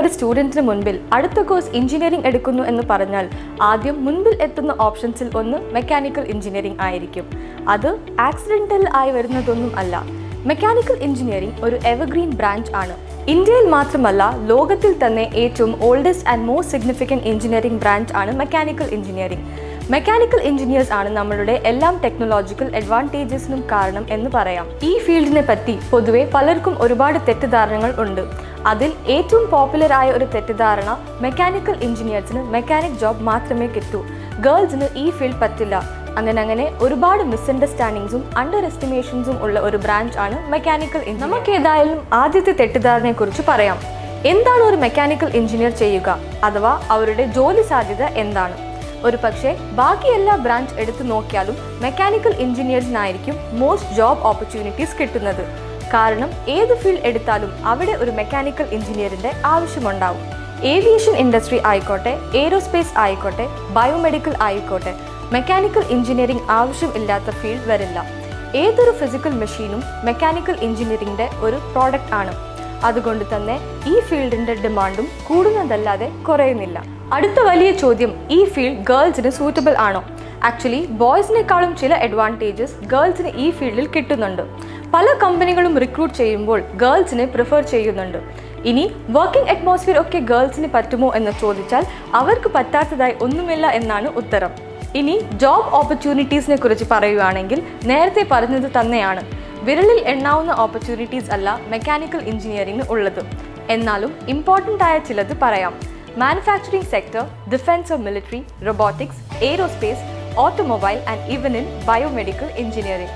ഒരു സ്റ്റുഡൻറ്റിന് മുൻപിൽ അടുത്ത കോഴ്സ് എഞ്ചിനീയറിംഗ് എടുക്കുന്നു എന്ന് പറഞ്ഞാൽ ആദ്യം മുൻപിൽ എത്തുന്ന ഓപ്ഷൻസിൽ ഒന്ന് മെക്കാനിക്കൽ എഞ്ചിനീയറിംഗ് ആയിരിക്കും. അത് ആക്സിഡൻ്റൽ ആയി വരുന്നതൊന്നും അല്ല. മെക്കാനിക്കൽ എഞ്ചിനീയറിംഗ് ഒരു എവർഗ്രീൻ ബ്രാഞ്ച് ആണ്. ഇന്ത്യയിൽ മാത്രമല്ല, ലോകത്തിൽ തന്നെ ഏറ്റവും oldest and most significant engineering branch ആണ് മെക്കാനിക്കൽ എഞ്ചിനീയറിംഗ്. മെക്കാനിക്കൽ എഞ്ചിനീയേഴ്സ് ആണ് നമ്മളുടെ എല്ലാം ടെക്നോളജിക്കൽ അഡ്വാൻറ്റേജസിനും കാരണം എന്ന് പറയാം. ഈ ഫീൽഡിനെ പറ്റി പൊതുവെ പലർക്കും ഒരുപാട് തെറ്റിദ്ധാരണകൾ ഉണ്ട്. അതിൽ ഏറ്റവും പോപ്പുലർ ആയ ഒരു തെറ്റിദ്ധാരണ മെക്കാനിക്കൽ എഞ്ചിനീയേഴ്സിന് മെക്കാനിക് ജോബ് മാത്രമേ കിട്ടൂ, ഗേൾസിന് ഈ ഫീൽഡ് പറ്റില്ല. അങ്ങനെ ഒരുപാട് മിസ്അണ്ടർസ്റ്റാൻഡിങ്സും അണ്ടർ എസ്റ്റിമേഷൻസും ഉള്ള ഒരു ബ്രാഞ്ച് ആണ് മെക്കാനിക്കൽ എഞ്ചിനീയറിംഗ്. നമുക്ക് ഏതായാലും ആദ്യത്തെ തെറ്റിദ്ധാരണയെക്കുറിച്ച് പറയാം. എന്താണ് ഒരു മെക്കാനിക്കൽ എഞ്ചിനീയർ ചെയ്യുക, അഥവാ അവരുടെ ജോലി സാധ്യത എന്താണ്? ഒരു പക്ഷേ ബാക്കി എല്ലാ ബ്രാഞ്ച് എടുത്തു നോക്കിയാലും മെക്കാനിക്കൽ എഞ്ചിനീയേഴ്സിനായിരിക്കും മോസ്റ്റ് ജോബ് ഓപ്പർച്യൂണിറ്റീസ് കിട്ടുന്നത്. കാരണം ഏത് ഫീൽഡ് എടുത്താലും അവിടെ ഒരു മെക്കാനിക്കൽ എഞ്ചിനീയറിൻ്റെ ആവശ്യമുണ്ടാവും. ഏവിയേഷൻ ഇൻഡസ്ട്രി ആയിക്കോട്ടെ, എയ്റോസ്പേസ് ആയിക്കോട്ടെ, ബയോമെഡിക്കൽ ആയിക്കോട്ടെ, മെക്കാനിക്കൽ എഞ്ചിനീയറിംഗ് ആവശ്യമില്ലാത്ത ഫീൽഡ് വരില്ല. ഏതൊരു ഫിസിക്കൽ മെഷീനും മെക്കാനിക്കൽ എഞ്ചിനീയറിംഗിൻ്റെ ഒരു പ്രോഡക്റ്റ് ആണ്. അതുകൊണ്ട് തന്നെ ഈ ഫീൽഡിൻ്റെ ഡിമാൻഡും കൂടുന്നതല്ലാതെ കുറയുന്നില്ല. അടുത്ത വലിയ ചോദ്യം, ഈ ഫീൽഡ് ഗേൾസിന് സൂറ്റബിൾ ആണോ? ആക്ച്വലി ബോയ്സിനേക്കാളും ചില അഡ്വാൻറ്റേജസ് ഗേൾസിന് ഈ ഫീൽഡിൽ കിട്ടുന്നുണ്ട്. പല കമ്പനികളും റിക്രൂട്ട് ചെയ്യുമ്പോൾ ഗേൾസിനെ പ്രിഫർ ചെയ്യുന്നുണ്ട്. ഇനി വർക്കിംഗ് അറ്റ്മോസ്ഫിയർ ഒക്കെ ഗേൾസിന് പറ്റുമോ എന്ന് ചോദിച്ചാൽ അവർക്ക് പറ്റാത്തതായി ഒന്നുമില്ല എന്നാണ് ഉത്തരം. ഇനി ജോബ് ഓപ്പർച്യൂണിറ്റീസിനെ കുറിച്ച് പറയുകയാണെങ്കിൽ നേരത്തെ പറഞ്ഞത് തന്നെയാണ്. വിരലിൽ എണ്ണാവുന്ന ഓപ്പർച്യൂണിറ്റീസ് അല്ല മെക്കാനിക്കൽ എഞ്ചിനീയറിംഗിന് ഉള്ളത്. എന്നാലും ഇമ്പോർട്ടൻ്റ് ആയ ചിലത് പറയാം. Manufacturing sector, defence or military, robotics, aerospace, automobile and even in biomedical engineering.